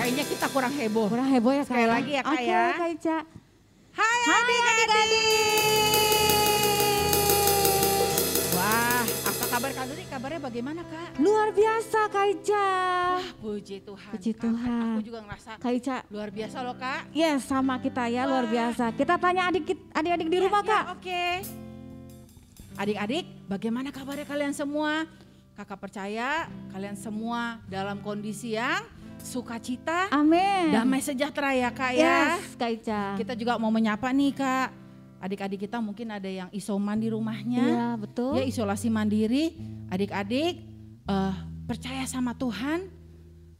Kayaknya kita kurang heboh. Kurang heboh ya Kak. Sekali lagi ya Kak ya. Oke Kak Ica. Hai adik-adik. Wah, apa kabar Kak Nuri? Kabarnya bagaimana Kak? Luar biasa Kak Ica. Wah, puji Tuhan. Puji Kak. Tuhan. Aku juga ngerasa Kak Ica. luar biasa loh Kak. Yes, sama kita ya, luar biasa. Kita tanya adik-adik di rumah Kak. Oke. Adik-adik, bagaimana kabarnya kalian semua? Kakak percaya kalian semua dalam kondisi yang sukacita, Amin. damai sejahtera ya Kak ya. Yes, Kak Ica. Kita juga mau menyapa nih Kak. Adik-adik kita mungkin ada yang isoman di rumahnya. Iya, betul. Ya isolasi mandiri. Adik-adik percaya sama Tuhan.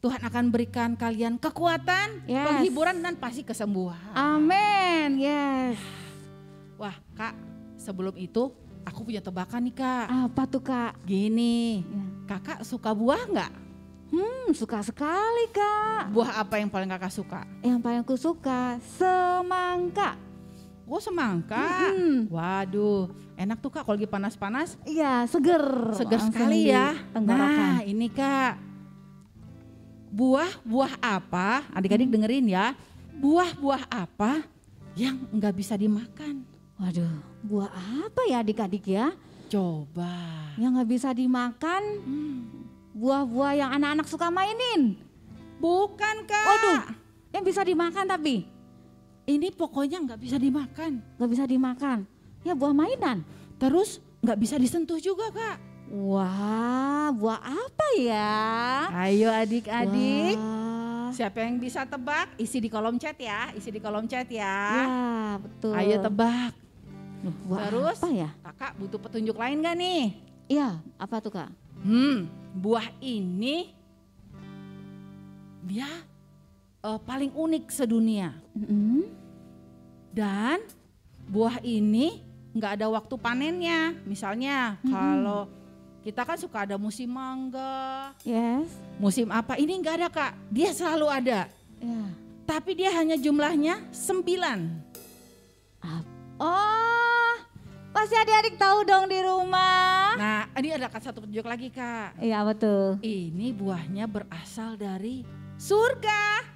Tuhan akan berikan kalian kekuatan, Yes. penghiburan dan pasti kesembuhan. Amin. Yes. Wah Kak, sebelum itu aku punya tebakan nih Kak. Apa tuh Kak? Gini, Ya. Kakak suka buah nggak? Suka sekali Kak. Buah apa yang paling Kakak suka? Yang paling aku suka semangka. Oh semangka. Waduh, enak tuh Kak kalau lagi panas-panas. Iya, seger. Segar Langsung sekali di ya. tenggorokan. Nah ini Kak, buah apa, adik-adik dengerin ya. Buah-buah apa yang nggak bisa dimakan? Waduh, buah apa ya adik-adik ya? Coba. Yang nggak bisa dimakan, buah-buah yang anak-anak suka mainin. Bukan Kak. Waduh, yang bisa dimakan tapi Ini pokoknya nggak bisa dimakan. nggak bisa dimakan. Ya buah mainan. Terus nggak bisa disentuh juga Kak. Wah, buah apa ya? Ayo adik-adik. Wah. Siapa yang bisa tebak? Isi di kolom chat ya. Isi di kolom chat ya. Ya, betul. Ayo tebak. Buah Terus apa ya? Kakak butuh petunjuk lain gak nih? Iya, apa tuh Kak? Buah ini dia paling unik sedunia. Dan buah ini nggak ada waktu panennya. Misalnya kalau kita kan suka ada musim mangga, Yes. musim apa, ini nggak ada Kak. Dia selalu ada. Ya. Tapi dia hanya jumlahnya 9. Oh, pasti adik-adik tahu dong di rumah. Nah ini ada satu petunjuk lagi Kak. Iya betul. Ini buahnya berasal dari surga.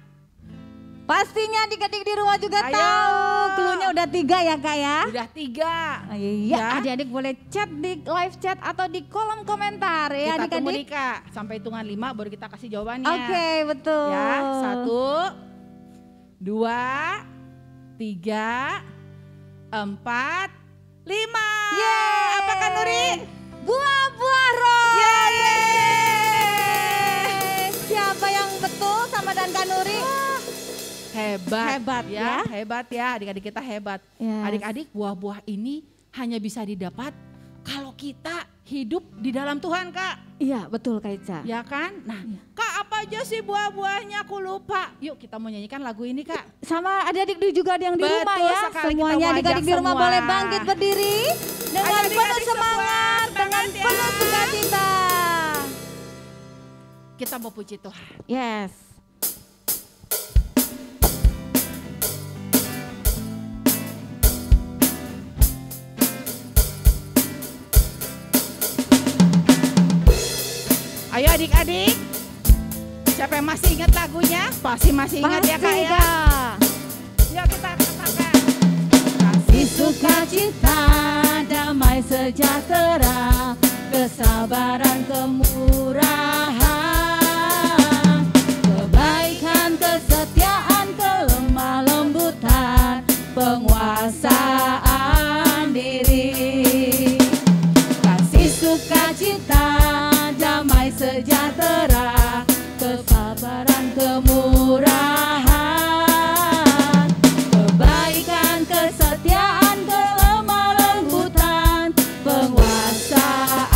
Pastinya adik-adik di rumah juga Ayo. tahu. Cluenya udah 3 ya Kak ya. Udah 3. Iya, Ya. adik-adik boleh chat di live chat atau di kolom komentar ya Kita tunggu nih adik-adik. Kak, sampai hitungan 5 baru kita kasih jawabannya. Oke, betul. Ya, 1, 2, 3, 4, 5. Yeay. Apa Kak Nuri? Buah-buah roh. Yeay. Siapa yang betul sama dan Kak Nuri? Hebat ya. Hebat ya, adik-adik kita hebat. Yes. Adik-adik, buah-buah ini hanya bisa didapat kalau kita hidup di dalam Tuhan Kak. Iya, betul Kak Ica. Ya kan? Nah, Iya. Kak apa aja sih buah-buahnya aku lupa. Yuk kita mau nyanyikan lagu ini Kak. Sama adik-adik juga ada yang di Betul rumah ya. sekali, kita Semuanya mau adik-adik ajak di rumah semua. boleh bangkit berdiri dengan Ayo, penuh adik-adik semangat, semua, dengan semangat ya. penuh sukacita. Kita mau puji Tuhan. Yes. Ayo adik-adik. Siapa yang masih ingat lagunya? Pasti masih ingat ya Kak ya. Yuk kita katakan. Kasih sukacita, damai sejahtera, kesabaran, kemurahan, kebaikan, kesetiaan, kelemah lembutan, penguasaan diri. Kasih sukacita, damai sejahtera, kesabaran, kemurahan, kebaikan, kesetiaan, kelemah lembutan, penguasaan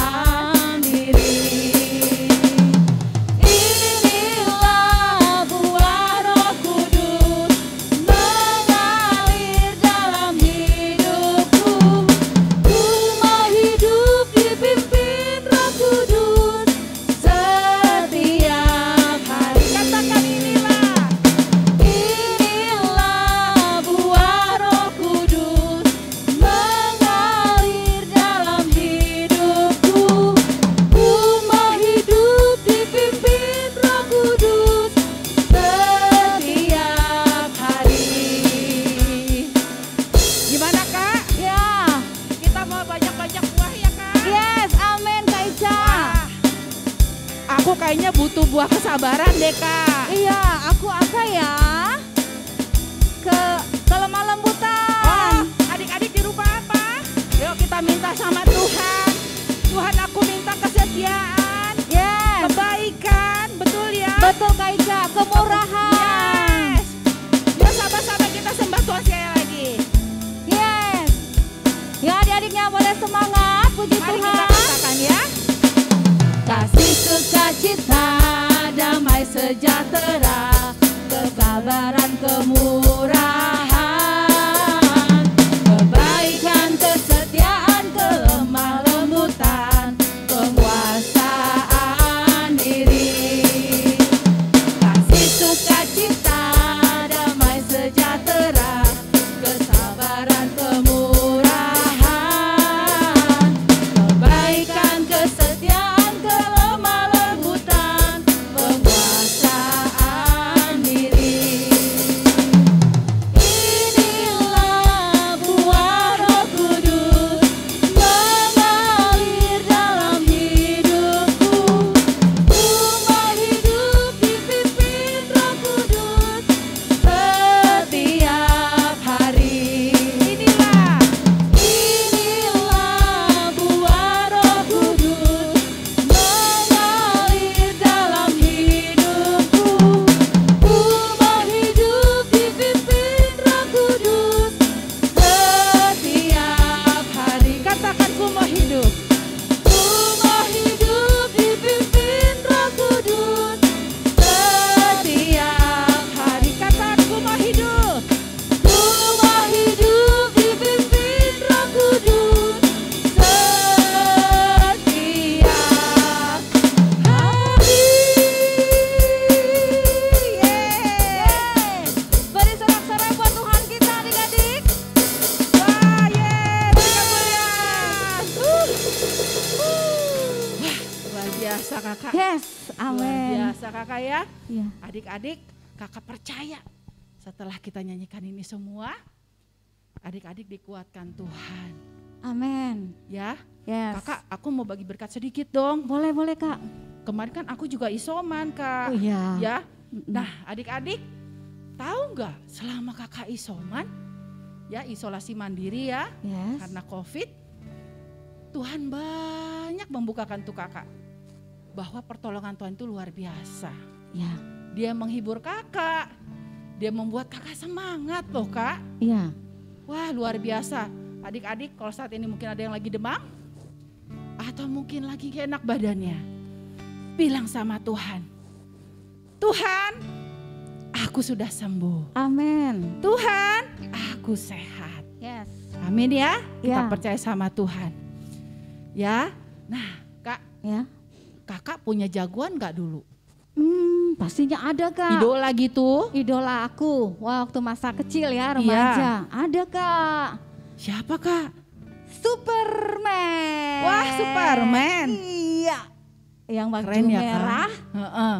diri. Inilah buah Roh Kudus mengalir dalam hidupku. Ku mau hidup dipimpin Roh Kudus Aku kayaknya butuh buah kesabaran deh Kak. Iya, aku apa ya? Kelemah lembutan. Adik-adik di rumah apa? Yuk kita minta sama Tuhan. Tuhan, aku minta kesetiaan, Yes. kebaikan, betul ya? Betul Kak Ica, kemurahan. Yes. Yuk sahabat-sahabat kita sembah Tuhan sekali lagi. Yes. Ya adik-adiknya boleh semangat, puji Mari kita Tuhan. katakan ya. Kasih sukacita, damai sejahtera, kesabaran, kemurahan, kebaikan, kesetiaan, kelemah lembutan, penguasaan diri. Kasih sukacita, damai sejahtera, kesabaran, kemurahan, kebaikan, kesetiaan, kelemah lembutan, penguasaan diri. Inilah buah Roh Kudus mengalir dalam hidupku. Rumah hidup dipimpin Roh Kudus setiap hari. Inilah buah Roh Kudus mengalir dalam hidupku. Rumah hidup dipimpin Roh Kudus setiap hari. Katakan ku mau hidup. Rumah hidup dipimpin Roh Kudus setiap hari. Katakan ku mau hidup. Rumah hidup dipimpin Roh Kudus setiap hari. Yeay. Beri sorak-sorai buat Tuhan kita adik-adik. Wah, yes, kemuliaan. Wah, luar biasa kakak. Yes, Luar amin. biasa kakak ya. Iya. Adik-adik, kakak percaya setelah kita nyanyikan ini semua, adik-adik dikuatkan Tuhan. Amin. Ya, Yes. kakak aku mau bagi berkat sedikit dong. Boleh, boleh Kak. Kemarin kan aku juga isoman kak. Oh iya. Ya, nah adik-adik tahu nggak selama kakak isoman, ya isolasi mandiri ya, Yes. karena COVID, Tuhan banyak membukakan tuh kakak. Bahwa pertolongan Tuhan itu luar biasa. Ya. Dia menghibur kakak, dia membuat kakak semangat loh kak. Iya. Wah luar biasa. Adik-adik kalau saat ini mungkin ada yang lagi demam, atau mungkin lagi gak enak badannya. Bilang sama Tuhan, Tuhan aku sudah sembuh. Amin. Tuhan aku sehat. Yes. Amin ya, kita Ya. percaya sama Tuhan. Ya, nah kak, Ya. kakak punya jagoan gak dulu? Pastinya ada Kak. Idola gitu? Idola aku waktu masa kecil ya, remaja. Ada Kak. Siapa kak? Superman. Wah, Superman. Iya. Yang baju Keren ya merah. kak? Heeh.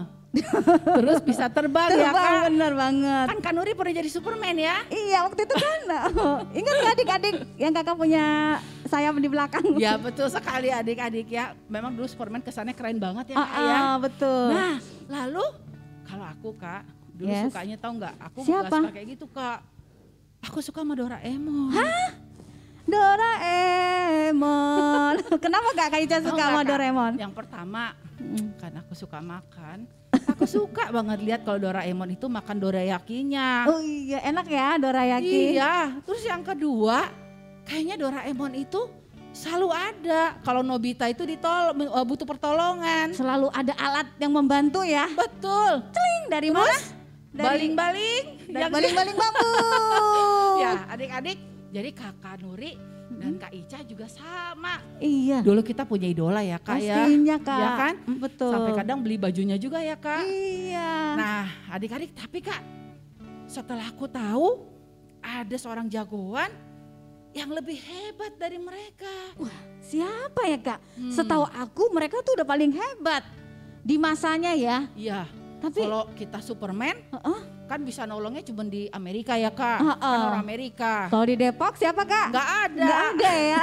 Terus bisa terbang, ya Terbang, kak? bener banget. Kan Kak Nuri pernah jadi Superman ya? Iya waktu itu kan. Ingat gak adik-adik yang kakak punya sayap di belakang? Ya betul sekali adik-adik ya. Memang dulu Superman kesannya keren banget ya kak ya. Betul. Nah lalu kalau aku kak, dulu Yes. sukanya tahu nggak? Aku nggak Siapa? suka kayak gitu kak. Aku suka sama Doraemon. Doraemon. Kenapa Kak Ica Tahu suka nggak, sama Kak? Doraemon? Yang pertama, karena aku suka makan. Aku suka banget lihat kalau Doraemon itu makan dorayakinya. Oh iya, enak ya dorayaki. Iya, terus yang kedua, kayaknya Doraemon itu selalu ada. Kalau Nobita itu butuh pertolongan. Selalu ada alat yang membantu ya. Betul. Ting, dari mana? Baling-baling. Dari baling-baling bambu. Ya, adik-adik. Jadi Kakak Nuri dan Kak Ica juga sama. Iya. Dulu kita punya idola ya Kak ya. Pastinya Kak. Ya kan? Betul. Sampai kadang beli bajunya juga ya Kak. Iya. Nah adik-adik tapi Kak, setelah aku tahu ada seorang jagoan yang lebih hebat dari mereka. Wah, siapa ya Kak? Setahu aku mereka tuh udah paling hebat di masanya ya. Iya. Tapi Kalau kita Superman kan bisa nolongnya cuma di Amerika ya Kak. Heeh. Kan orang Amerika. kalau di Depok siapa Kak? Nggak ada. Nggak ada ya.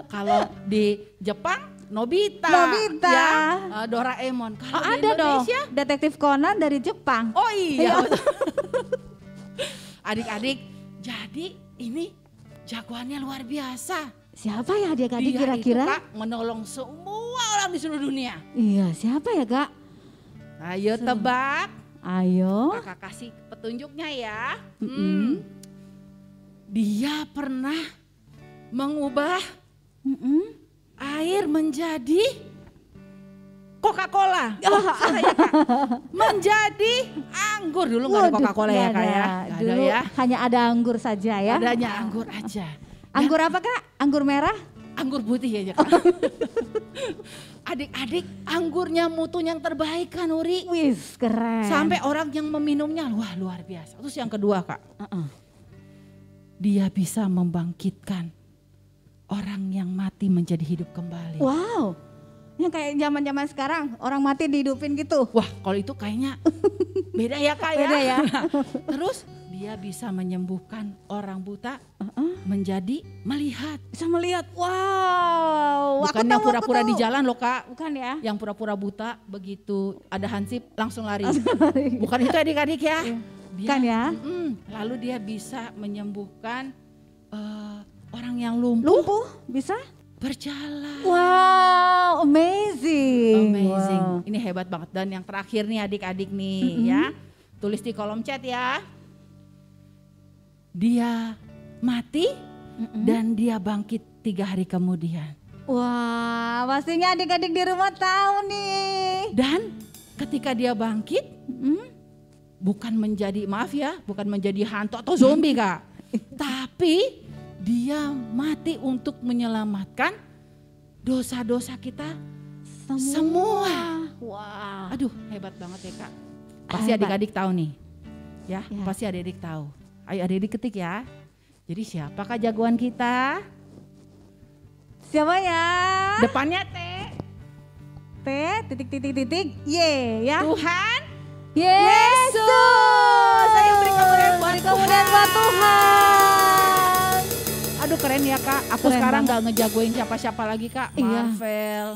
Kalau di Jepang Nobita, Nobita. ya, Doraemon. Kalau di Ada dong, Indonesia, Detektif Conan dari Jepang. oh iya. Iya. betul. Adik-adik, jadi ini jagoannya luar biasa. Siapa ya adik-adik Dia kira-kira? itu, Kak, menolong semua orang di seluruh dunia. Iya, siapa ya Kak? Ayo tebak, Ayo. kakak kasih petunjuknya ya. Mm-mm. Dia pernah mengubah Mm-mm. air menjadi Coca-Cola. Oh, Salah ya, Kak. Menjadi anggur. Dulu nggak ada Waduh, Coca-Cola ya, nggak Kak ya? ada. Nggak ada Dulu ya. hanya ada anggur saja ya. Adanya anggur aja. Anggur apa Kak? Anggur merah? Anggur putih aja, Kak. Adik-adik, anggurnya mutu yang terbaik kan, Uri. Wis, keren. Sampai orang yang meminumnya, wah luar biasa. Terus yang kedua, Kak. Uh-uh. Dia bisa membangkitkan orang yang mati menjadi hidup kembali. Wow. Yang kayak zaman-zaman sekarang orang mati dihidupin gitu. Wah, kalau itu kayaknya beda ya, Kak ya. Beda ya. Terus dia bisa menyembuhkan orang buta Uh-uh. menjadi melihat. Bisa melihat. Wow. Bukan Aku yang tahu, pura-pura aku di tahu. jalan loh, Kak. Bukan ya. Yang pura-pura buta begitu ada hansip langsung lari. Bukan itu adik-adik ya. Iya. Dia, Bukan ya. Lalu dia bisa menyembuhkan orang yang lumpuh Lumpuh bisa? berjalan. Wow, amazing. Amazing. Wow. Ini hebat banget. Dan yang terakhir nih adik-adik nih ya. Tulis di kolom chat ya. Dia mati dan dia bangkit 3 hari kemudian. Wah, pastinya adik-adik di rumah tahu nih. Dan ketika dia bangkit, bukan menjadi, maaf ya, bukan menjadi hantu atau zombie, Kak. Tapi dia mati untuk menyelamatkan dosa-dosa kita semua. Wah. Aduh, hebat banget ya, Kak. Pasti Hebat. adik-adik tahu nih. Ya, Ya. pasti adik-adik tahu. Ayo adik-adik ketik ya. Jadi siapakah jagoan kita? Siapa ya? Depannya T. T titik Y ya. Tuhan. Yesus. Ayo beri kemuliaan buat Kemudian buat Tuhan. Aduh keren ya, Kak. Aku Keren sekarang banget. gak ngejagoin siapa-siapa lagi, Kak. Iya. Marvel,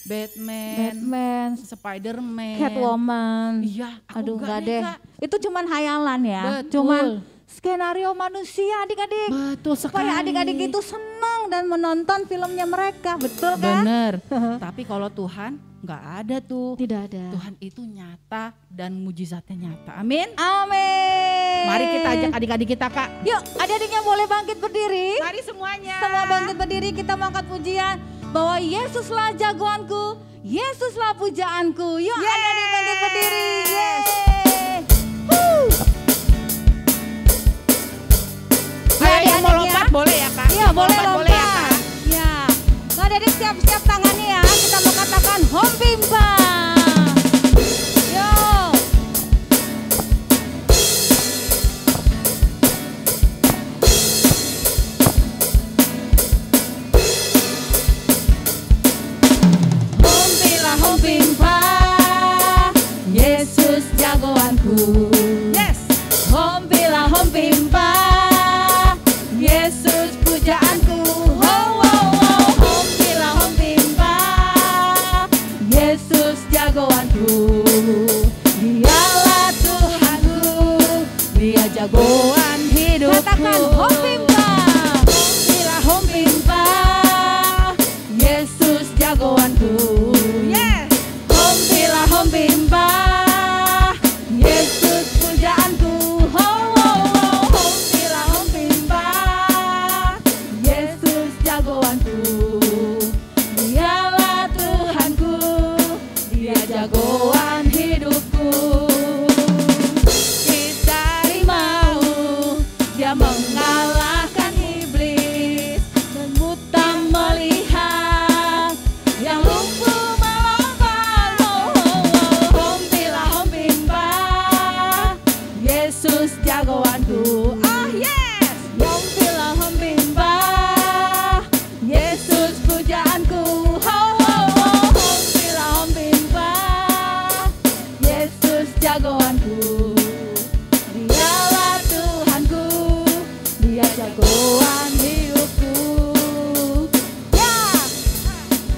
Batman, Batman, Spider-Man, Catwoman. Iya, aku Aduh enggak enggak nih, deh. Kak. Itu cuman hayalan ya. Betul. Cuman skenario manusia adik-adik. Betul sekali. Supaya adik-adik itu senang dan menonton filmnya mereka. Betul kan? Bener. Tapi kalau Tuhan nggak ada tuh. Tidak ada. Tuhan itu nyata dan mujizatnya nyata. Amin. Amin. Mari kita ajak adik-adik kita, Kak. Yuk adik-adiknya boleh bangkit berdiri. Mari semuanya. Semua bangkit berdiri, kita mengangkat pujian bahwa Yesuslah jagoanku, Yesuslah pujaanku. Yuk adik-adik bangkit berdiri. Yeay. Ayo yang mau adik-adiknya. lompat boleh ya, Kak? Iya Yang mau boleh lompat. boleh ya, Kak? Ya. Nah adik-adik siap-siap tangannya ya. Kita mau katakan home bimba. Yuk. Hompilah hompimpa, Yesus jagoanku. Yes. Hompilah hompimpa, Yesus pujaanku. Ho ho ho. Hompilah hompimpa, Yesus jagoanku.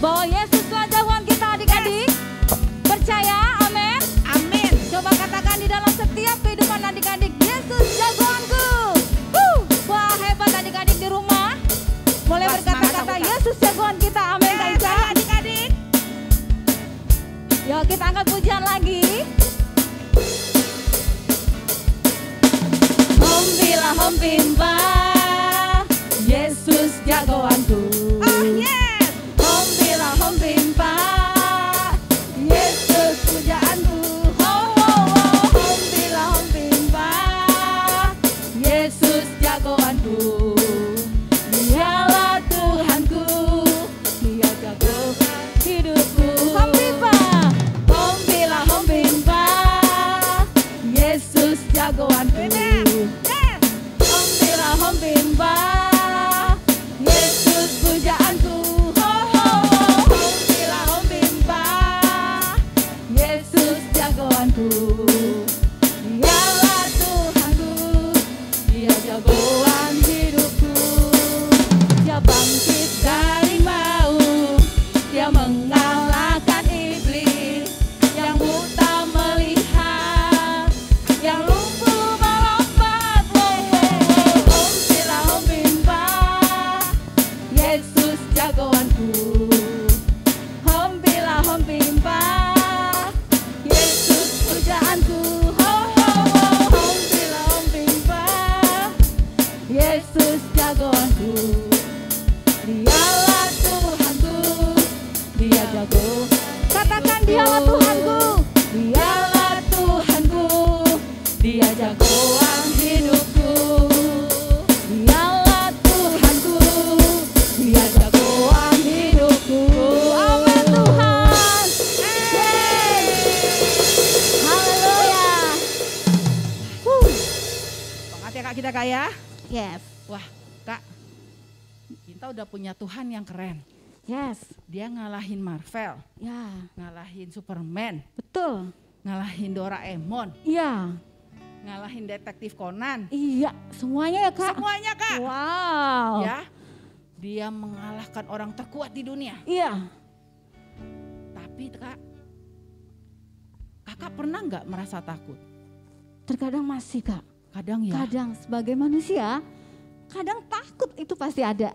bahwa Yesuslah jagoan kita adik-adik. Percaya, amin. Amin. Coba katakan di dalam setiap kehidupan adik-adik, Yesus jagoanku. Wah, hebat adik-adik di rumah. Boleh Wah, berkata-kata semangat, Yesus jagoan kita, amin Kak Ica. Ayo adik-adik. Yuk kita angkat pujian lagi. Hompila hompimpa, Yesus jagoanku. Oh yes. Hompila hompimpa, Yesus pujaanku. Ho ho ho, hompila hompimpa, Yesus jagoanku. Dialah Tuhanku, Dia jago hidupku. Hompimpa, hompila hompimpa, Yesus jagoanku. Hompila hompimpa, Yesus pujaanku. Ho ho ho, hompila hompimpa, Yesus jagoanku. Dialah Tuhanku, Dia jagoan hidupku. Dia bangkit dari maut, Dia mengalahkan iblis. Yang buta melihat, yang lumpuh melompat. Hompila hompimpa, Yesus jagoanku. Hompila hompimpa, Yesus pujaanku. Ho ho ho, hompila hompimpa, Yesus jagoanku. Dialah Tuhanku, Dia jago. Katakan dialah Tuhanku. Dialah Tuhanku, Dia jagoan hidupku. Dialah Tuhanku, Dia jagoan hidupku. Amin Tuhan. Yeay. Haleluya. Semangat ya Kak kita Kak ya. Yes. Wah Kak, kita udah punya Tuhan yang keren. Yes. Dia ngalahin Marvel, Ya, ngalahin Superman, betul. ngalahin Doraemon, Iya. ngalahin Detektif Conan. Iya, semuanya ya Kak. Semuanya Kak. Wow. Ya, dia mengalahkan orang terkuat di dunia. Iya. Tapi Kak, Kakak pernah nggak merasa takut? Terkadang masih Kak. Kadang ya. Kadang sebagai manusia, kadang takut itu pasti ada.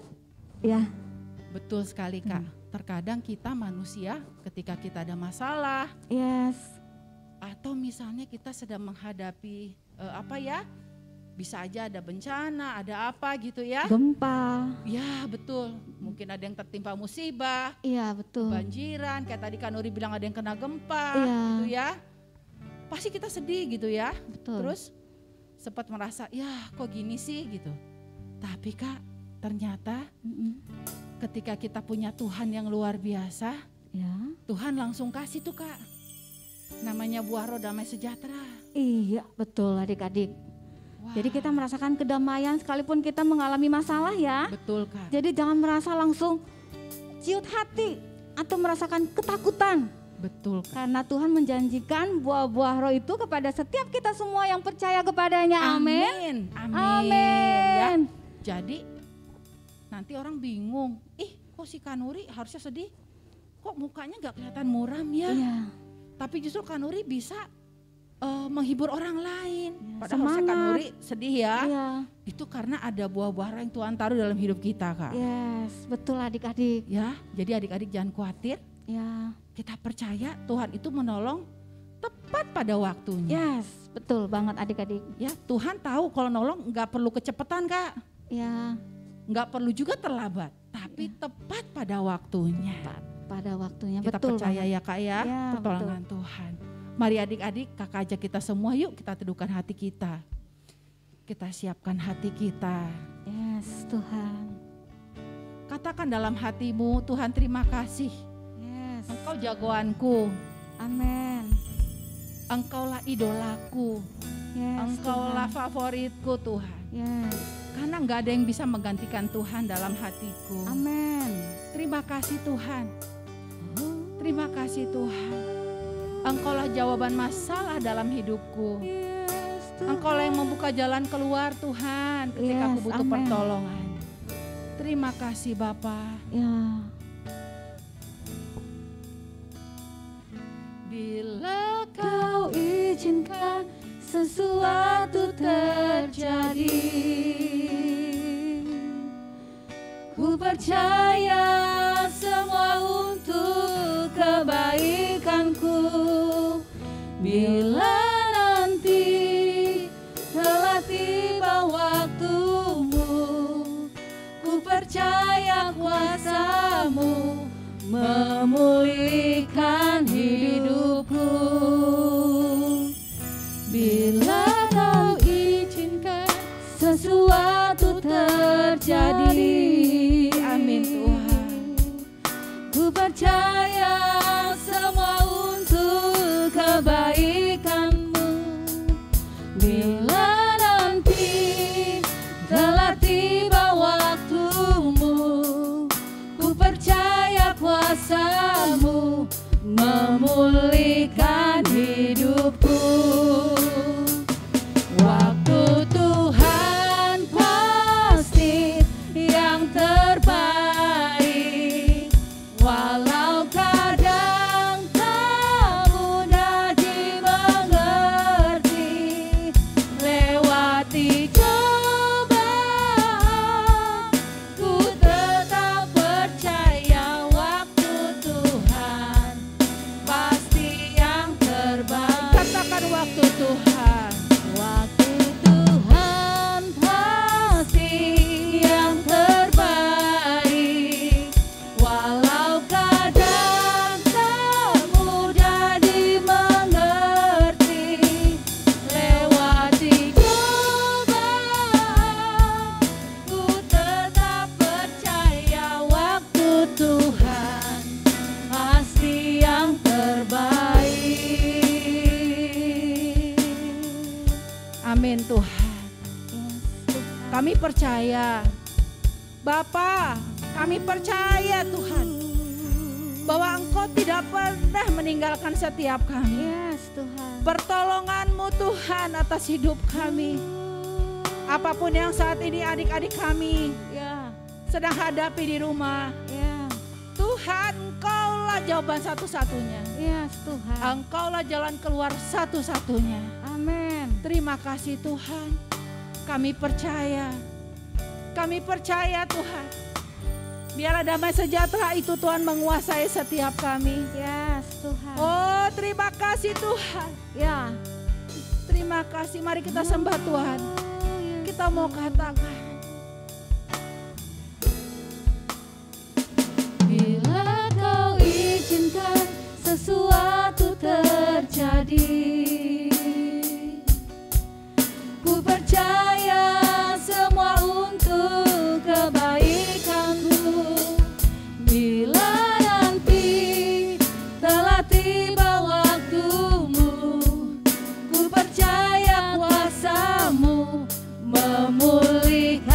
Ya. Betul sekali Kak. Terkadang kita manusia ketika kita ada masalah Yes. atau misalnya kita sedang menghadapi bisa aja ada bencana, ada apa gitu ya. Gempa. Ya betul, mungkin ada yang tertimpa musibah, Iya, betul. banjiran, kayak tadi Kak Nuri bilang ada yang kena gempa Iya. gitu ya. Pasti kita sedih gitu ya. Betul. Terus sempat merasa ya kok gini sih gitu. Tapi Kak ternyata ketika kita punya Tuhan yang luar biasa, Ya. Tuhan langsung kasih tuh Kak. Namanya buah roh damai sejahtera. Iya, betul adik-adik. Wah, Jadi kita merasakan kedamaian sekalipun kita mengalami masalah ya. betul Kak. Jadi jangan merasa langsung ciut hati atau merasakan ketakutan. Betul Kak. Karena Tuhan menjanjikan buah-buah roh itu kepada setiap kita semua yang percaya kepadanya. Amin. Amin. Amin. Ya. Jadi nanti orang bingung. Kok si Kanuri harusnya sedih? Kok mukanya gak kelihatan muram ya? Iya. Tapi justru Kanuri bisa menghibur orang lain. Ya, Padahal harusnya semangat. Kanuri sedih ya. Iya. Itu karena ada buah-buah roh yang Tuhan taruh dalam hidup kita Kak. Yes, betul adik-adik. Ya, jadi adik-adik jangan khawatir. Ya. Kita percaya Tuhan itu menolong tepat pada waktunya. Yes, betul banget adik-adik. Ya, Tuhan tahu kalau nolong nggak perlu kecepatan Kak, Ya, nggak perlu juga terlambat, tapi tepat pada waktunya. pada waktunya. Kita betul percaya banget. ya Kak ya, Ya, pertolongan Tuhan. Mari adik-adik, Kakak ajak kita semua yuk kita teduhkan hati kita. Kita siapkan hati kita. Yes, Tuhan. Katakan dalam hatimu, Tuhan terima kasih. Yes. Engkau jagoanku, Amin. Engkaulah idolaku, Yes, Engkaulah Tuhan. favoritku Tuhan. Yes. Karena nggak ada yang bisa menggantikan Tuhan dalam hatiku. Amin. Terima kasih Tuhan. Terima kasih Tuhan. Engkaulah jawaban masalah dalam hidupku. Yes, Tuhan. Engkaulah yang membuka jalan keluar Tuhan ketika aku Yes, butuh amin. pertolongan. Terima kasih Bapa. Ya. sesuatu terjadi. Ku percaya semua untuk kebaikanku. Bila nanti telah tiba waktumu, ku percaya kuasa-Mu memulihkan hidupku. Bila Kau izinkan sesuatu terjadi. Amin Tuhan. Ku percaya semua untuk kebaikan-Mu. Bila nanti telah tiba waktumu, ku percaya kuasa-Mu memulihkan hidupku. Waktu Tuhan pasti yang terbaik, walau kadang tak mudah dimengerti. Lewati cobaan, ku tetap percaya waktu Tuhan pasti yang terbaik. Katakan waktu Tuhan. Waktu Tuhan pasti yang terbaik, walau kadang tak mudah dimengerti. Lewati cobaan, ku tetap percaya waktu Tuhan pasti yang terbaik. Amin Tuhan. Kami percaya, Bapa, kami percaya Tuhan, bahwa Engkau tidak pernah meninggalkan setiap kami. Yes Tuhan. Pertolongan-Mu Tuhan atas hidup kami. Apapun yang saat ini adik-adik kami Ya, sedang hadapi di rumah, ya, Tuhan Engkaulah jawaban satu-satunya. yes Tuhan. Engkaulah jalan keluar satu-satunya. Amin. Terima kasih Tuhan. Kami percaya. Kami percaya Tuhan. Biarlah damai sejahtera itu Tuhan menguasai setiap kami. Yes Tuhan. Oh, terima kasih Tuhan. Ya. Terima kasih. Mari kita sembah Tuhan. Kita mau katakan, Bila Kau izinkan sesuatu terjadi, ku percaya semua untuk kebaikanku. Bila nanti telah tiba waktumu, ku percaya kuasa-Mu memulihkan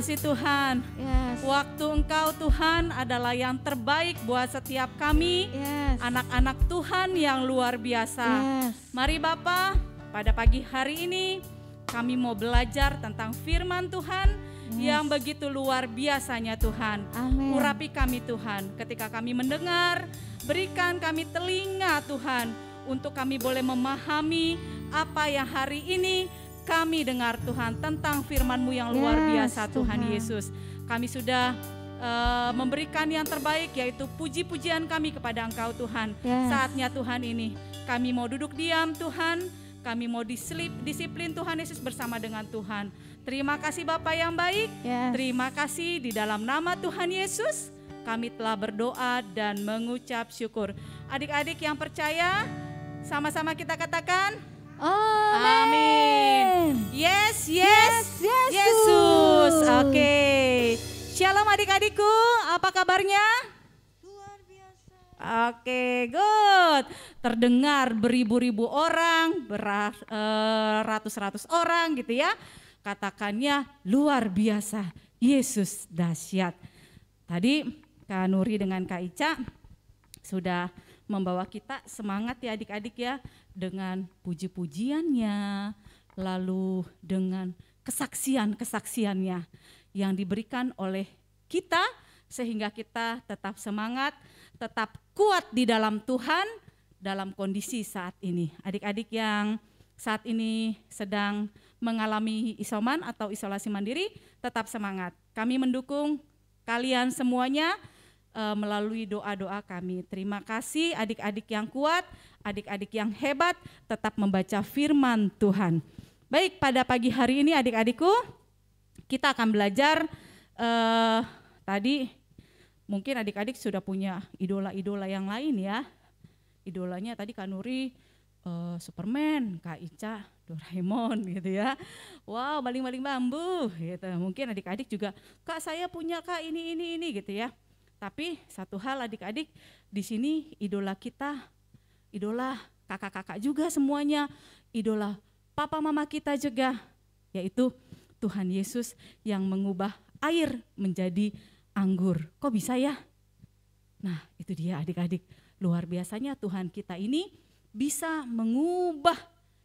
kasih Tuhan. Yes. Waktu Engkau Tuhan adalah yang terbaik buat setiap kami, Yes. anak-anak Tuhan yang luar biasa. Yes. Mari Bapa, pada pagi hari ini kami mau belajar tentang firman Tuhan yang begitu luar biasanya Tuhan. Amin. Urapi kami Tuhan ketika kami mendengar, berikan kami telinga Tuhan untuk kami boleh memahami apa yang hari ini kami dengar Tuhan tentang firman-Mu yang luar biasa Tuhan Yesus. Kami sudah memberikan yang terbaik yaitu puji-pujian kami kepada Engkau Tuhan. Saatnya Tuhan ini kami mau duduk diam Tuhan, kami mau disiplin Tuhan Yesus bersama dengan Tuhan. Terima kasih Bapa yang baik, terima kasih di dalam nama Tuhan Yesus kami telah berdoa dan mengucap syukur. Adik-adik yang percaya, sama-sama kita katakan amin. Yes, Yesus. Oke. Shalom adik-adikku, apa kabarnya? Luar biasa. Oke, good. Terdengar beribu-ribu orang, beratus-ratus orang gitu ya. Katakannya luar biasa, Yesus dahsyat. Tadi Kak Nuri dengan Kak Ica sudah membawa kita semangat ya adik-adik ya, dengan puji-pujiannya, lalu dengan kesaksian-kesaksiannya yang diberikan oleh kita sehingga kita tetap semangat, tetap kuat di dalam Tuhan dalam kondisi saat ini. Adik-adik yang saat ini sedang mengalami isoman atau isolasi mandiri, tetap semangat. Kami mendukung kalian semuanya melalui doa-doa kami. Terima kasih adik-adik yang kuat, adik-adik yang hebat, tetap membaca firman Tuhan. Baik, pada pagi hari ini adik-adikku, kita akan belajar tadi mungkin adik-adik sudah punya idola-idola yang lain ya. Idolanya tadi Kak Nuri Superman, Kak Ica Doraemon gitu ya. Wow, baling-baling bambu gitu. Mungkin adik-adik juga, Kak saya punya Kak ini gitu ya. Tapi satu hal adik-adik, di sini idola kita, idola kakak-kakak juga semuanya, idola papa mama kita juga, yaitu Tuhan Yesus yang mengubah air menjadi anggur. Kok bisa ya? Nah itu dia adik-adik, luar biasanya Tuhan kita ini bisa mengubah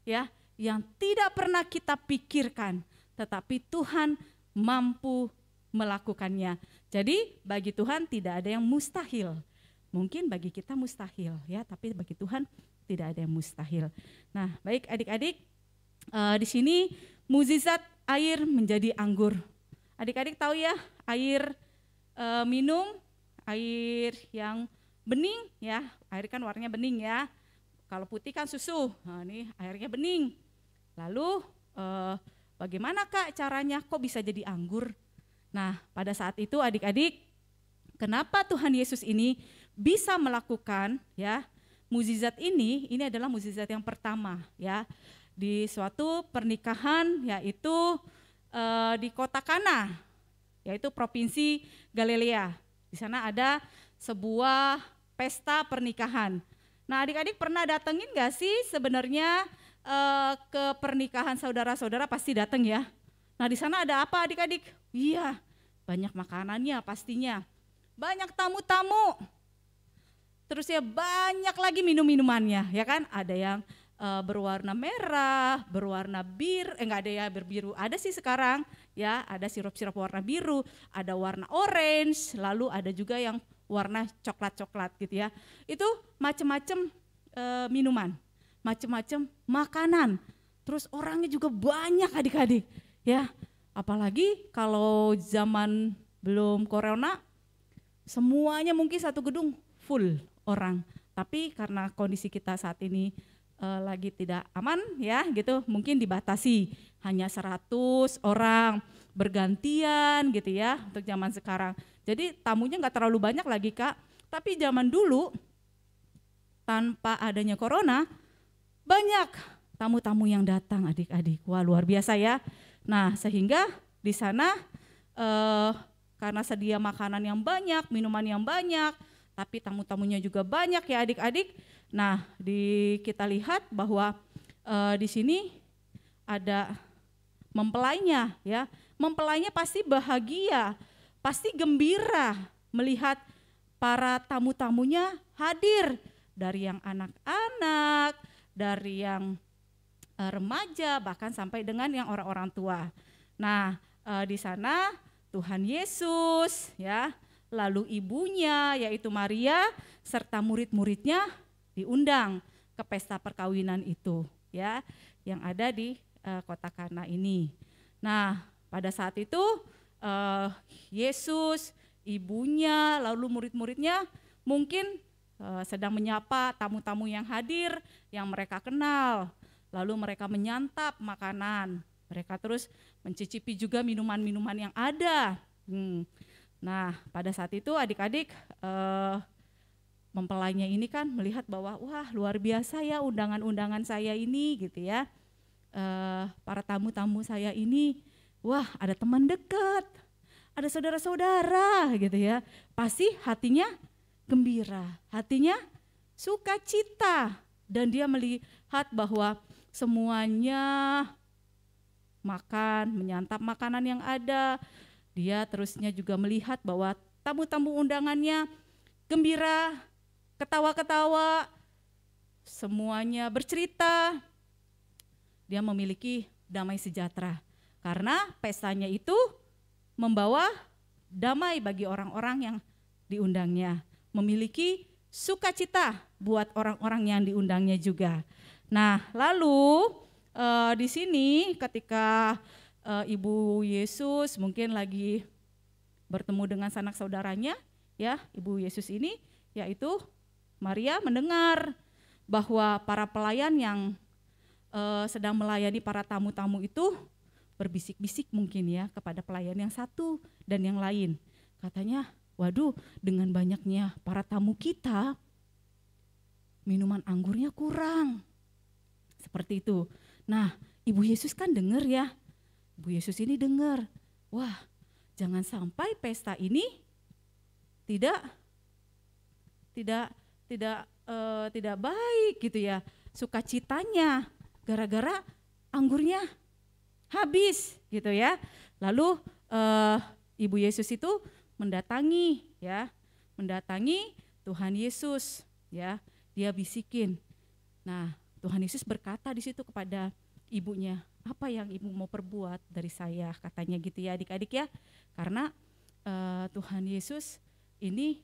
ya yang tidak pernah kita pikirkan, tetapi Tuhan mampu melakukannya. Jadi bagi Tuhan tidak ada yang mustahil. Mungkin bagi kita mustahil ya, tapi bagi Tuhan tidak ada yang mustahil. Nah, baik adik-adik, di sini mukjizat air menjadi anggur. Adik-adik tahu ya, air minum, air yang bening ya, air kan warnanya bening ya. Kalau putih kan susu. Nah, ini airnya bening. Lalu bagaimana Kak caranya kok bisa jadi anggur? Nah, pada saat itu adik-adik, kenapa Tuhan Yesus ini bisa melakukan ya mukjizat ini adalah mukjizat yang pertama ya di suatu pernikahan, yaitu di kota Kana, yaitu provinsi Galilea. Di sana ada sebuah pesta pernikahan. Nah, adik-adik pernah datengin gak sih sebenarnya ke pernikahan saudara-saudara? Pasti datang ya. Nah, di sana ada apa adik-adik? Iya, banyak makanannya pastinya. Banyak tamu-tamu. Terus ya banyak lagi minum-minumannya, ya kan? Ada yang berwarna merah, berwarna enggak ada ya berbiru. Ada sih sekarang, ya, ada sirup-sirup warna biru, ada warna orange, lalu ada juga yang warna coklat-coklat gitu ya. Itu macam-macam minuman, macam-macam makanan. Terus orangnya juga banyak adik-adik, ya. Apalagi kalau zaman belum corona, semuanya mungkin satu gedung full orang. Tapi karena kondisi kita saat ini lagi tidak aman ya gitu, mungkin dibatasi hanya 100 orang bergantian gitu ya untuk zaman sekarang. Jadi tamunya nggak terlalu banyak lagi Kak. Tapi zaman dulu tanpa adanya corona banyak tamu-tamu yang datang adik-adik. Wah luar biasa ya. Nah sehingga di sana karena sedia makanan yang banyak, minuman yang banyak, tapi tamu-tamunya juga banyak ya adik-adik. Nah kita lihat bahwa di sini ada mempelainya ya, mempelainya pasti bahagia, pasti gembira melihat para tamu-tamunya hadir, dari yang anak-anak, dari yang remaja, bahkan sampai dengan yang orang-orang tua. Nah, di sana Tuhan Yesus ya, lalu ibunya yaitu Maria serta murid-muridnya diundang ke pesta perkawinan itu ya, yang ada di kota Kana ini. Nah, pada saat itu Yesus, ibunya, lalu murid-muridnya mungkin sedang menyapa tamu-tamu yang hadir yang mereka kenal. Lalu mereka menyantap makanan, mereka terus mencicipi juga minuman-minuman yang ada. Nah, pada saat itu adik-adik mempelainya ini kan melihat bahwa wah luar biasa ya undangan-undangan saya ini gitu ya. Para tamu-tamu saya ini, wah ada teman dekat, ada saudara-saudara gitu ya. Pasti hatinya gembira, hatinya sukacita, dan dia melihat bahwa semuanya makan, menyantap makanan yang ada. Dia terusnya juga melihat bahwa tamu-tamu undangannya gembira, ketawa-ketawa, semuanya bercerita. Dia memiliki damai sejahtera karena pestanya itu membawa damai bagi orang-orang yang diundangnya, memiliki sukacita buat orang-orang yang diundangnya juga. Nah, lalu di sini ketika Ibu Yesus mungkin lagi bertemu dengan sanak saudaranya, ya, Ibu Yesus ini yaitu Maria mendengar bahwa para pelayan yang sedang melayani para tamu-tamu itu berbisik-bisik mungkin ya kepada pelayan yang satu dan yang lain. Katanya, waduh, dengan banyaknya para tamu kita, minuman anggurnya kurang. Seperti itu. Nah, Ibu Yesus kan dengar ya. Ibu Yesus ini dengar, wah, jangan sampai pesta ini tidak baik gitu ya. Sukacitanya gara-gara anggurnya habis gitu ya. Lalu Ibu Yesus itu mendatangi Tuhan Yesus ya. Dia bisikin. Nah, Tuhan Yesus berkata di situ kepada ibunya, apa yang ibu mau perbuat dari saya, katanya gitu ya adik-adik ya. Karena Tuhan Yesus ini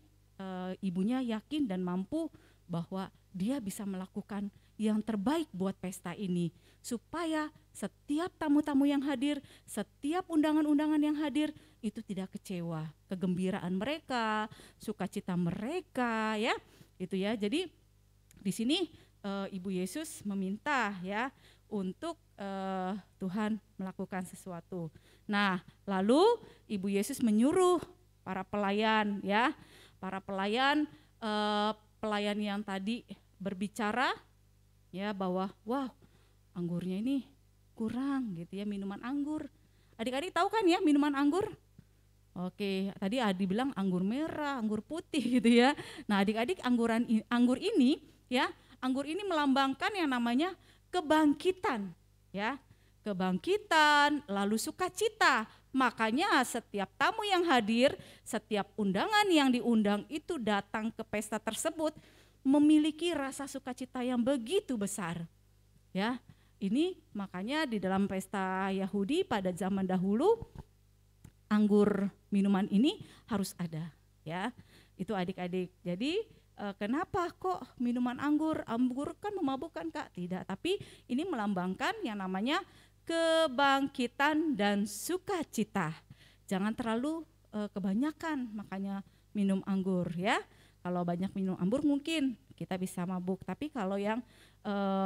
ibunya yakin dan mampu bahwa dia bisa melakukan yang terbaik buat pesta ini, supaya setiap tamu-tamu yang hadir, setiap undangan-undangan yang hadir itu tidak kecewa, kegembiraan mereka, sukacita mereka ya, itu ya. Jadi di sini Ibu Yesus meminta ya untuk Tuhan melakukan sesuatu. Nah, lalu Ibu Yesus menyuruh para pelayan ya, para pelayan yang tadi berbicara ya bahwa wah anggurnya ini kurang gitu ya, minuman anggur. Adik-adik tahu kan ya minuman anggur? Oke, tadi Adi bilang anggur merah, anggur putih gitu ya. Nah, adik-adik anggur ini ya, anggur ini melambangkan yang namanya kebangkitan ya. Kebangkitan, lalu sukacita. Makanya setiap tamu yang hadir, setiap undangan yang diundang itu datang ke pesta tersebut memiliki rasa sukacita yang begitu besar. Ya, ini makanya di dalam pesta Yahudi pada zaman dahulu anggur minuman ini harus ada, ya. Itu adik-adik. Jadi kenapa kok minuman anggur? Anggur kan memabukkan, Kak? Tidak, tapi ini melambangkan yang namanya kebangkitan dan sukacita. Jangan terlalu kebanyakan makanya minum anggur ya. Kalau banyak minum anggur mungkin kita bisa mabuk, tapi kalau yang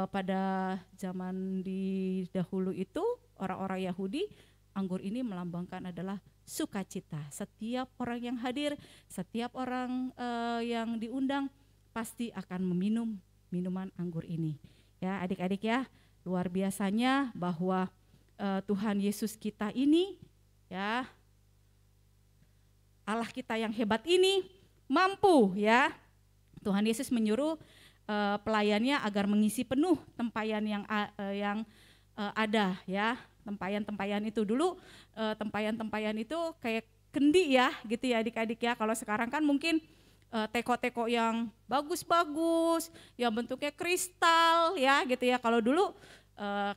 pada zaman di dahulu itu orang-orang Yahudi, anggur ini melambangkan adalah sukacita. Setiap orang yang hadir, setiap orang yang diundang pasti akan meminum minuman anggur ini. Ya, adik-adik ya, luar biasanya bahwa Tuhan Yesus kita ini ya, Allah kita yang hebat ini mampu ya. Tuhan Yesus menyuruh pelayannya agar mengisi penuh tempayan yang ada ya. tempayan itu dulu, tempayan itu kayak kendi ya gitu ya adik-adik ya. Kalau sekarang kan mungkin teko-teko yang bagus-bagus, yang bentuknya kristal ya gitu ya. Kalau dulu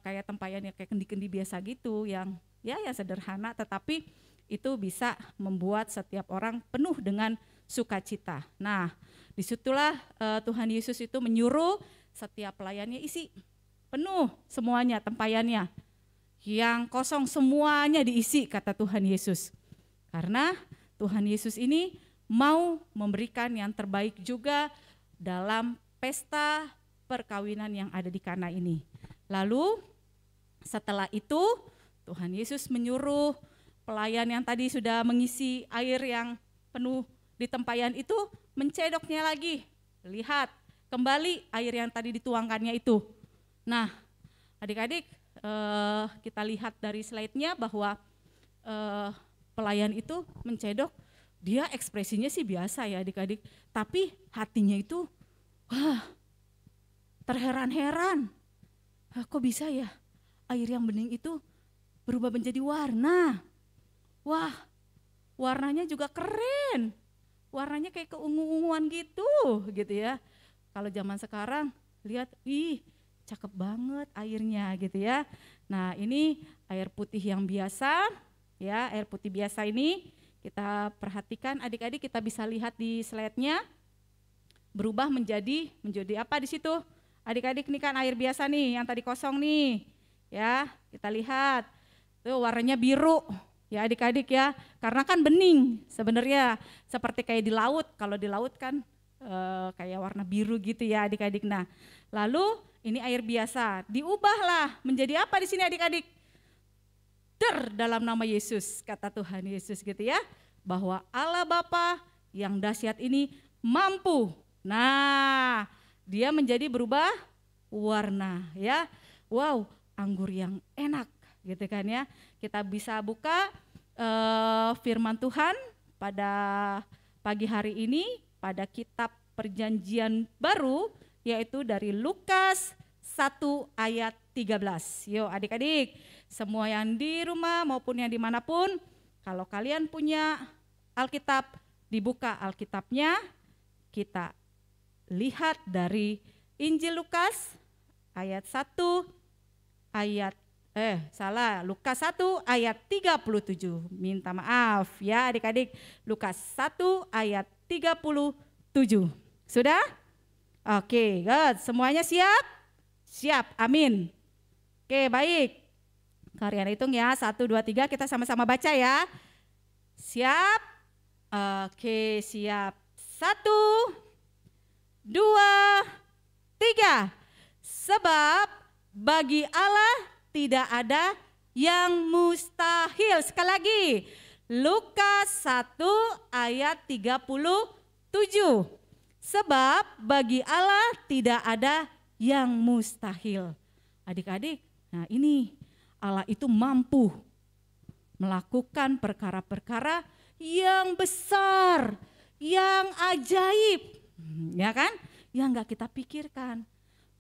kayak tempayan yang kayak kendi-kendi biasa gitu, yang ya sederhana, tetapi itu bisa membuat setiap orang penuh dengan sukacita. Nah, disitulah Tuhan Yesus itu menyuruh setiap pelayannya isi penuh semuanya tempayannya. Yang kosong semuanya diisi kata Tuhan Yesus. Karena Tuhan Yesus ini mau memberikan yang terbaik juga dalam pesta perkawinan yang ada di Kana ini. Lalu setelah itu Tuhan Yesus menyuruh pelayan yang tadi sudah mengisi air yang penuh di tempayan itu mencedoknya lagi. Lihat kembali air yang tadi dituangkannya itu. Nah adik-adik kita lihat dari slide-nya bahwa pelayan itu mencedok, dia ekspresinya sih biasa ya adik-adik, tapi hatinya itu terheran-heran. Kok bisa ya air yang bening itu berubah menjadi warna. Wah, warnanya juga keren. Warnanya kayak keungu-unguan gitu ya. Kalau zaman sekarang lihat, cakep banget airnya gitu ya. Nah, ini air putih yang biasa ya, air putih biasa ini kita perhatikan adik-adik, kita bisa lihat di slide-nya berubah menjadi apa di situ? Adik-adik, ini kan air biasa nih yang tadi kosong nih. Ya, kita lihat. Tuh warnanya biru. Ya adik-adik ya. Karena kan bening sebenarnya, seperti kayak di laut. Kalau di laut kan kayak warna biru gitu ya adik-adik. Nah, lalu ini air biasa, diubahlah menjadi apa di sini adik-adik? Dalam nama Yesus, kata Tuhan Yesus gitu ya, bahwa Allah Bapa yang dahsyat ini mampu. Nah, dia menjadi berubah warna ya. Wow, anggur yang enak gitu kan ya. Kita bisa buka firman Tuhan pada pagi hari ini pada kitab Perjanjian Baru, yaitu dari Lukas 1 ayat 13. Yuk adik-adik, semua yang di rumah maupun yang dimanapun, kalau kalian punya Alkitab, dibuka Alkitabnya, kita lihat dari Injil Lukas ayat 1 ayat Lukas 1 ayat 37. Minta maaf ya adik-adik, Lukas 1 ayat 37. Sudah? Oke, good. Semuanya siap? Siap, amin. Oke, baik. Kalian hitung ya, 1, 2, 3, kita sama-sama baca ya. Siap? Oke, siap. 1, 2, 3. Sebab bagi Allah tidak ada yang mustahil. Sekali lagi, Lukas 1 ayat 37. Sebab bagi Allah tidak ada yang mustahil. Adik-adik, nah ini Allah itu mampu melakukan perkara-perkara yang besar, yang ajaib, ya kan? Yang enggak kita pikirkan.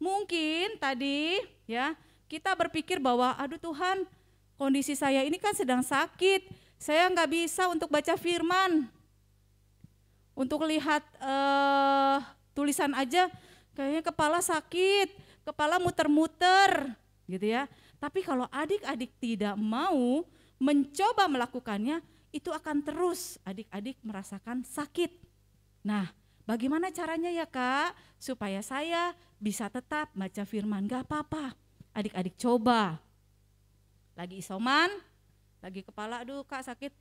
Mungkin tadi ya kita berpikir bahwa aduh Tuhan, kondisi saya ini kan sedang sakit, saya enggak bisa untuk baca firman. Untuk lihat tulisan aja kayaknya kepala sakit, kepala muter-muter gitu ya. Tapi kalau adik-adik tidak mau mencoba melakukannya, itu akan terus adik-adik merasakan sakit. Nah, bagaimana caranya ya Kak supaya saya bisa tetap baca firman? Gak apa-apa, adik-adik coba. Lagi isoman, lagi kepala aduh Kak sakit,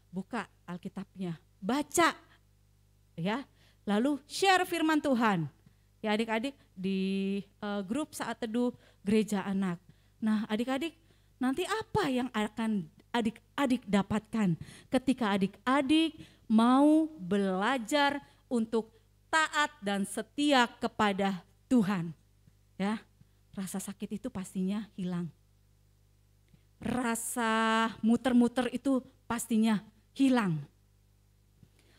buka Alkitabnya, baca ya, lalu share firman Tuhan ya adik-adik di grup Saat Teduh Gereja Anak. Nah adik-adik, nanti apa yang akan adik-adik dapatkan ketika adik-adik mau belajar untuk taat dan setia kepada Tuhan ya? Rasa sakit itu pastinya hilang, rasa muter-muter itu pastinya hilang,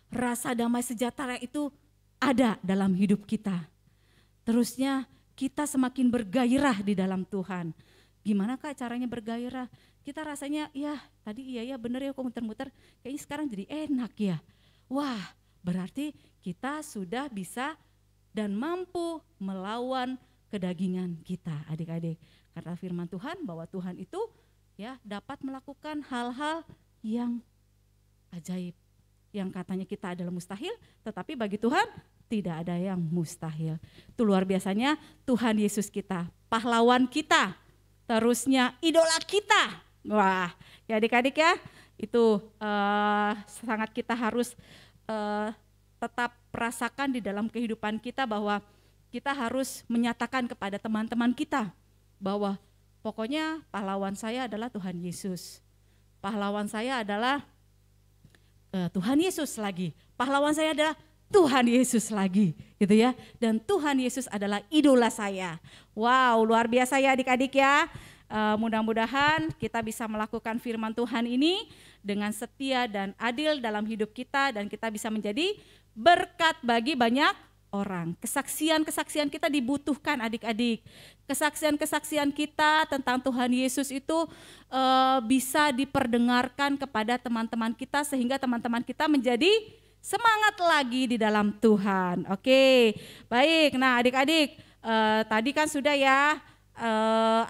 rasa damai sejahtera itu ada dalam hidup kita. Terusnya kita semakin bergairah di dalam Tuhan. Gimana Kak caranya bergairah? Kita rasanya ya tadi iya ya bener ya kok muter-muter, kayaknya sekarang jadi enak ya. Wah, berarti kita sudah bisa dan mampu melawan kedagingan kita, adik-adik. Karena firman Tuhan bahwa Tuhan itu ya dapat melakukan hal-hal yang ajaib. Yang katanya kita adalah mustahil, tetapi bagi Tuhan tidak ada yang mustahil. Itu luar biasanya Tuhan Yesus kita, pahlawan kita, terusnya idola kita. Wah, ya adik-adik ya, itu sangat kita harus tetap rasakan di dalam kehidupan kita bahwa kita harus menyatakan kepada teman-teman kita bahwa pokoknya pahlawan saya adalah Tuhan Yesus. Pahlawan saya adalah Tuhan Yesus lagi. Pahlawan saya adalah Tuhan Yesus lagi, gitu ya. Dan Tuhan Yesus adalah idola saya. Wow, luar biasa ya adik-adik ya. Mudah-mudahan kita bisa melakukan firman Tuhan ini dengan setia dan adil dalam hidup kita dan kita bisa menjadi berkat bagi banyak orang. Kesaksian-kesaksian kita dibutuhkan adik-adik. Kesaksian-kesaksian kita tentang Tuhan Yesus itu bisa diperdengarkan kepada teman-teman kita sehingga teman-teman kita menjadi semangat lagi di dalam Tuhan. Oke, baik. Nah adik-adik tadi kan sudah ya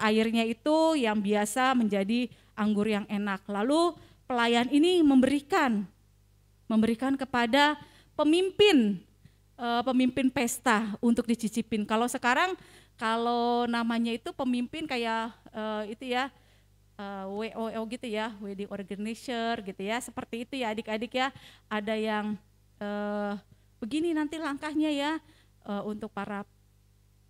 airnya itu yang biasa menjadi anggur yang enak. Lalu pelayan ini memberikan kepada pemimpin pesta untuk dicicipin. Kalau sekarang kalau namanya itu pemimpin kayak itu ya WOO gitu ya, wedding organizer gitu ya, seperti itu ya adik-adik ya. Ada yang begini nanti langkahnya ya untuk para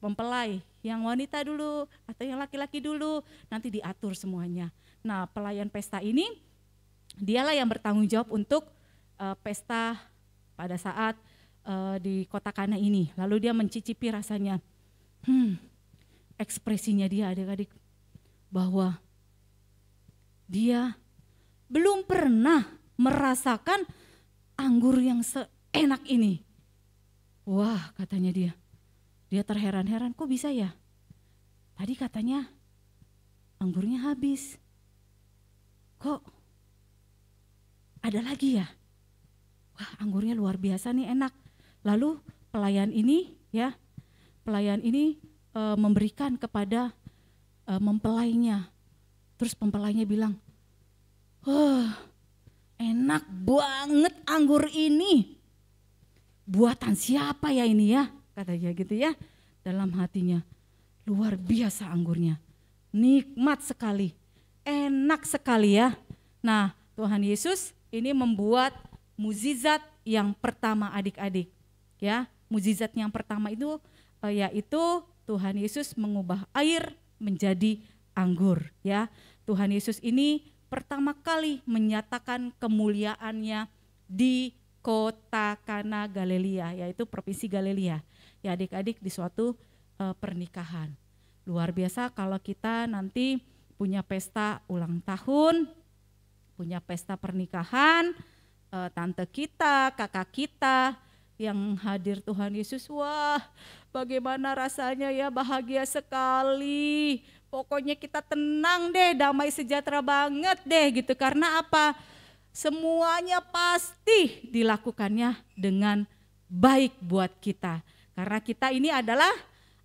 mempelai, yang wanita dulu atau yang laki-laki dulu, nanti diatur semuanya. Nah pelayan pesta ini dialah yang bertanggung jawab untuk pesta pada saat di kota Kana ini. Lalu dia mencicipi rasanya, ekspresinya dia adik-adik bahwa dia belum pernah merasakan anggur yang seenak ini. Wah katanya dia terheran-heran, kok bisa ya? Tadi katanya anggurnya habis, kok ada lagi ya? Wah anggurnya luar biasa nih enak. Lalu pelayan ini memberikan kepada mempelainya. Terus mempelainya bilang, enak banget anggur ini. Buatan siapa ya ini ya? Katanya gitu ya, dalam hatinya. Luar biasa anggurnya, nikmat sekali, enak sekali ya. Nah Tuhan Yesus ini membuat mukjizat yang pertama adik-adik. Ya, mukjizat yang pertama itu yaitu Tuhan Yesus mengubah air menjadi anggur ya. Tuhan Yesus ini pertama kali menyatakan kemuliaannya di kota Kana Galilea, yaitu provinsi Galilea. Ya adik-adik, di suatu pernikahan. Luar biasa kalau kita nanti punya pesta ulang tahun, punya pesta pernikahan, tante kita, kakak kita yang hadir Tuhan Yesus, wah bagaimana rasanya ya, bahagia sekali. Pokoknya kita tenang deh, damai sejahtera banget deh gitu. Karena apa? Semuanya pasti dilakukannya dengan baik buat kita. Karena kita ini adalah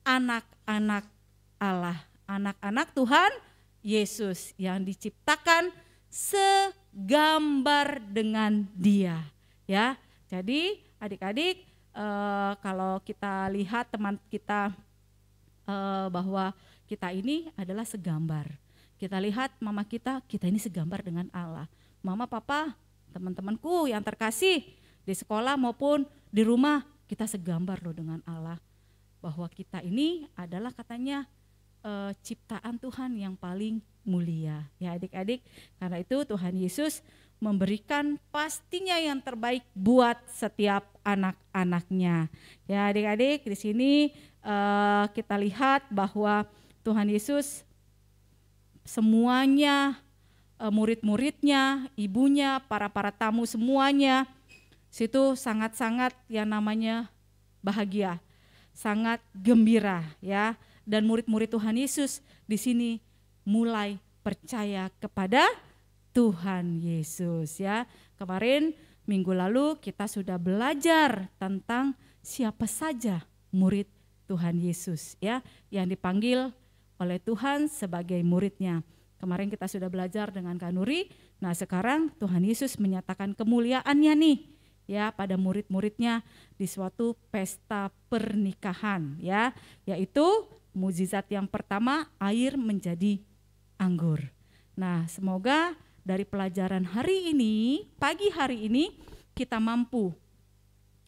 anak-anak Allah, anak-anak Tuhan Yesus yang diciptakan segambar dengan Dia. Ya, jadi adik-adik kalau kita lihat teman kita bahwa kita ini adalah segambar. Kita lihat mama kita ini segambar dengan Allah. Mama, papa, teman-temanku yang terkasih di sekolah maupun di rumah, kita segambar loh dengan Allah. Bahwa kita ini adalah katanya ciptaan Tuhan yang paling mulia. Ya adik-adik, karena itu Tuhan Yesus memberikan pastinya yang terbaik buat setiap anak-anaknya. Ya adik-adik, di sini kita lihat bahwa Tuhan Yesus semuanya, murid-muridnya, ibunya, para tamu semuanya, situ sangat-sangat yang namanya bahagia, sangat gembira ya. Dan murid-murid Tuhan Yesus di sini mulai percaya kepada Tuhan Yesus ya. Kemarin minggu lalu kita sudah belajar tentang siapa saja murid Tuhan Yesus ya, yang dipanggil oleh Tuhan sebagai muridnya. Kemarin kita sudah belajar dengan Kak Nuri. Nah sekarang Tuhan Yesus menyatakan kemuliaannya nih ya pada murid-muridnya di suatu pesta pernikahan ya, yaitu mukjizat yang pertama, air menjadi anggur. Nah semoga dari pelajaran hari ini, pagi hari ini kita mampu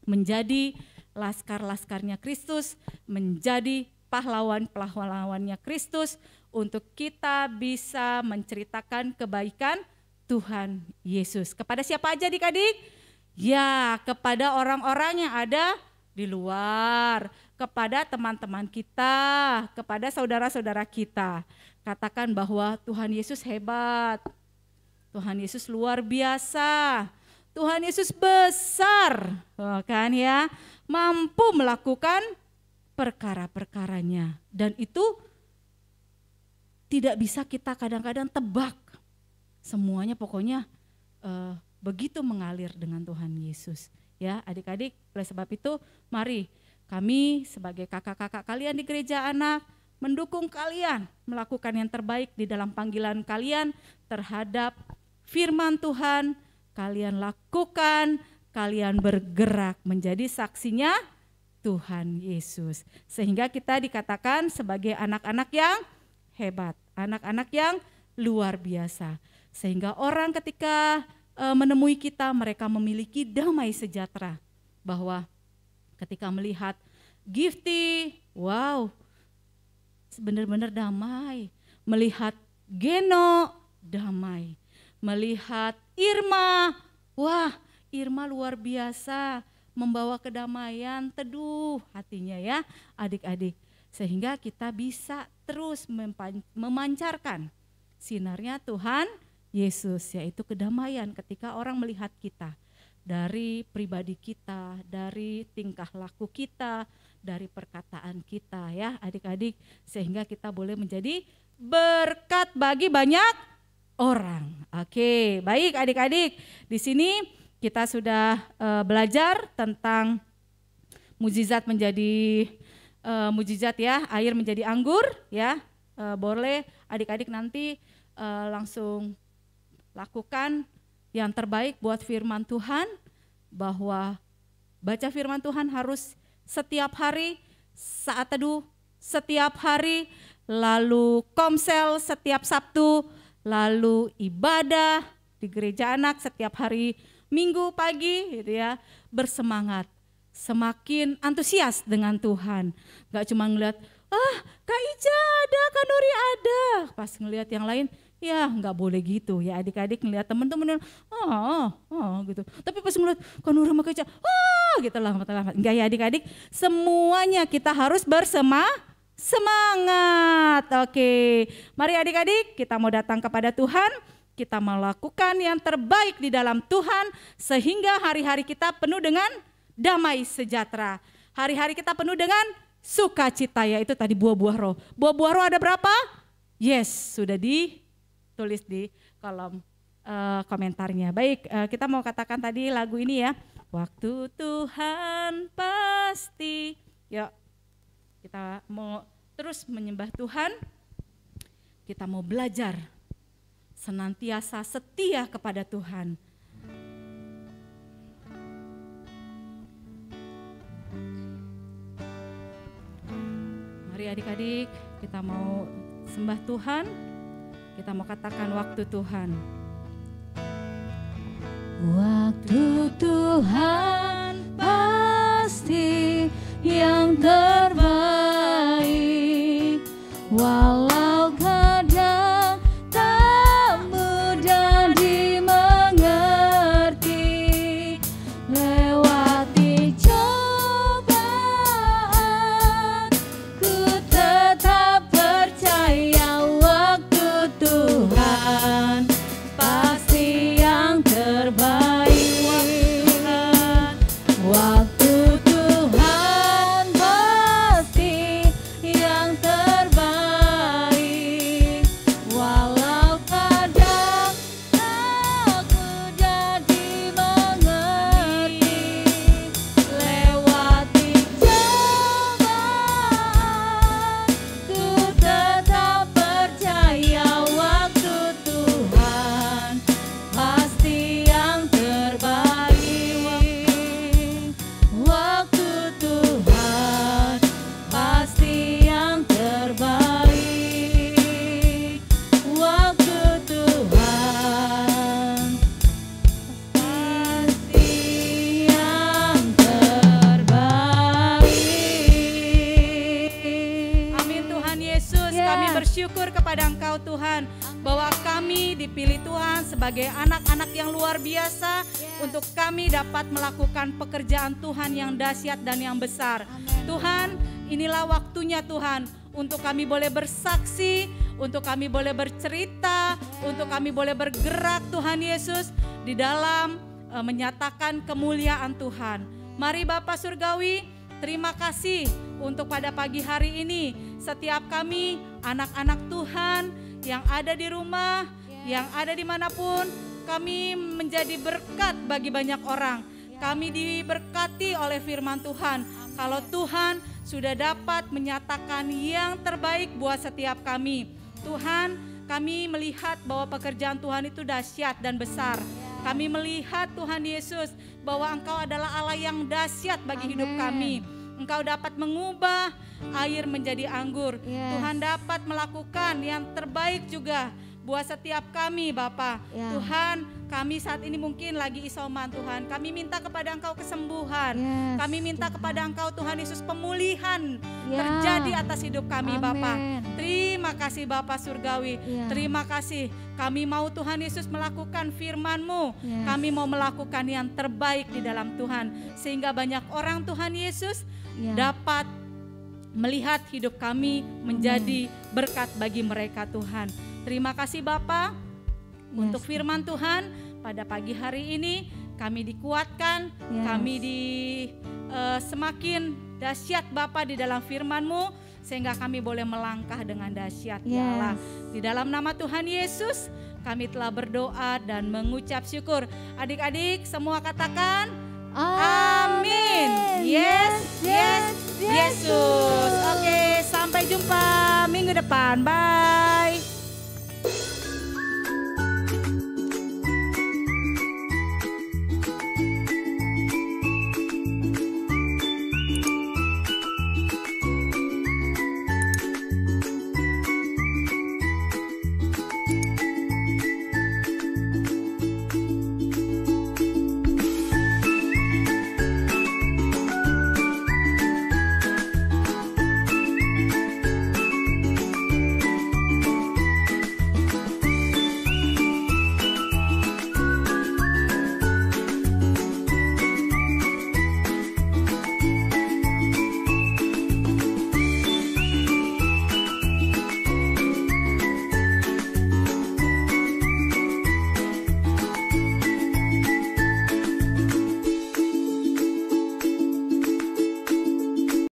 menjadi laskar-laskarnya Kristus, menjadi pahlawan-pahlawannya Kristus untuk kita bisa menceritakan kebaikan Tuhan Yesus. Kepada siapa aja adik-adik? Ya, kepada orang-orang yang ada di luar, kepada teman-teman kita, kepada saudara-saudara kita. Katakan bahwa Tuhan Yesus hebat, Tuhan Yesus luar biasa, Tuhan Yesus besar, kan ya, mampu melakukan perkara-perkaranya. Dan itu tidak bisa kita kadang-kadang tebak. Semuanya pokoknya begitu mengalir dengan Tuhan Yesus. Ya, adik-adik, oleh sebab itu mari kami sebagai kakak-kakak kalian di gereja anak mendukung kalian melakukan yang terbaik di dalam panggilan kalian terhadap firman Tuhan. Kalian lakukan, kalian bergerak menjadi saksinya Tuhan Yesus. Sehingga kita dikatakan sebagai anak-anak yang hebat, anak-anak yang luar biasa. Sehingga orang ketika menemui kita, mereka memiliki damai sejahtera. Bahwa ketika melihat Gifty, wow, benar-benar damai. Melihat Geno, damai. Melihat Irma, wah Irma luar biasa, membawa kedamaian, teduh hatinya ya adik-adik. Sehingga kita bisa terus memancarkan sinarnya Tuhan Yesus, yaitu kedamaian ketika orang melihat kita. Dari pribadi kita, dari tingkah laku kita, dari perkataan kita ya adik-adik. Sehingga kita boleh menjadi berkat bagi banyak orang. Oke, baik adik-adik. Di sini kita sudah belajar tentang mukjizat menjadi mukjizat ya, air menjadi anggur ya. Boleh adik-adik nanti langsung lakukan yang terbaik buat firman Tuhan, bahwa baca firman Tuhan harus setiap hari, saat teduh setiap hari, lalu komsel setiap Sabtu, lalu ibadah di gereja anak setiap hari Minggu pagi gitu ya, bersemangat, semakin antusias dengan Tuhan. Gak cuma ngeliat, Kak Ica ada, Kak Nuri ada, pas ngeliat yang lain, ya nggak boleh gitu ya adik-adik, ngeliat teman-teman gitu. Tapi pas ngeliat Kak Nuri sama Kak Ica, gitu lah. Enggak ya adik-adik, semuanya kita harus semangat. Oke, mari adik-adik kita mau datang kepada Tuhan, kita melakukan yang terbaik di dalam Tuhan, sehingga hari-hari kita penuh dengan damai sejahtera. Hari-hari kita penuh dengan sukacita, yaitu tadi buah-buah roh. Buah-buah roh ada berapa? Yes, sudah ditulis di kolom komentarnya. Baik, kita mau katakan tadi lagu ini ya. Waktu Tuhan pasti. Yuk, kita mau terus menyembah Tuhan. Kita mau belajar senantiasa setia kepada Tuhan. Mari adik-adik, kita mau sembah Tuhan. Kita mau katakan waktu Tuhan. Waktu Tuhan pasti yang terbaik, walau kadang tak mudah dimengerti. Lewati cobaan, ku tetap percaya waktu Tuhan pasti yang terbaik. Waktu Tuhan syukur kepada Engkau Tuhan, bahwa kami dipilih Tuhan sebagai anak-anak yang luar biasa untuk kami dapat melakukan pekerjaan Tuhan yang dahsyat dan yang besar. Tuhan, inilah waktunya Tuhan untuk kami boleh bersaksi, untuk kami boleh bercerita, untuk kami boleh bergerak Tuhan Yesus di dalam menyatakan kemuliaan Tuhan. Mari Bapa Surgawi, terima kasih untuk pada pagi hari ini setiap kami anak-anak Tuhan yang ada di rumah, yang ada dimanapun, kami menjadi berkat bagi banyak orang. Kami diberkati oleh firman Tuhan. Kalau Tuhan sudah dapat menyatakan yang terbaik buat setiap kami. Tuhan, kami melihat bahwa pekerjaan Tuhan itu dahsyat dan besar. Kami melihat Tuhan Yesus bahwa Engkau adalah Allah yang dahsyat bagi hidup kami. Engkau dapat mengubah air menjadi anggur. Tuhan dapat melakukan yang terbaik juga buat setiap kami Bapa. Tuhan, kami saat ini mungkin lagi isoman Tuhan. Kami minta kepada Engkau kesembuhan. Kami minta kepada Engkau Tuhan Yesus pemulihan terjadi atas hidup kami Bapa. Terima kasih Bapa Surgawi. Terima kasih. Kami mau Tuhan Yesus melakukan firman-Mu. Kami mau melakukan yang terbaik di dalam Tuhan. Sehingga banyak orang Tuhan Yesus dapat melihat hidup kami menjadi berkat bagi mereka Tuhan. Terima kasih Bapa untuk firman Tuhan pada pagi hari ini. Kami dikuatkan, kami semakin dahsyat Bapa di dalam firman-Mu, sehingga kami boleh melangkah dengan dahsyat ya Allah. Di dalam nama Tuhan Yesus kami telah berdoa dan mengucap syukur. Adik-adik semua katakan amin. Yes, yes, Yesus. Oke, sampai jumpa minggu depan. Bye.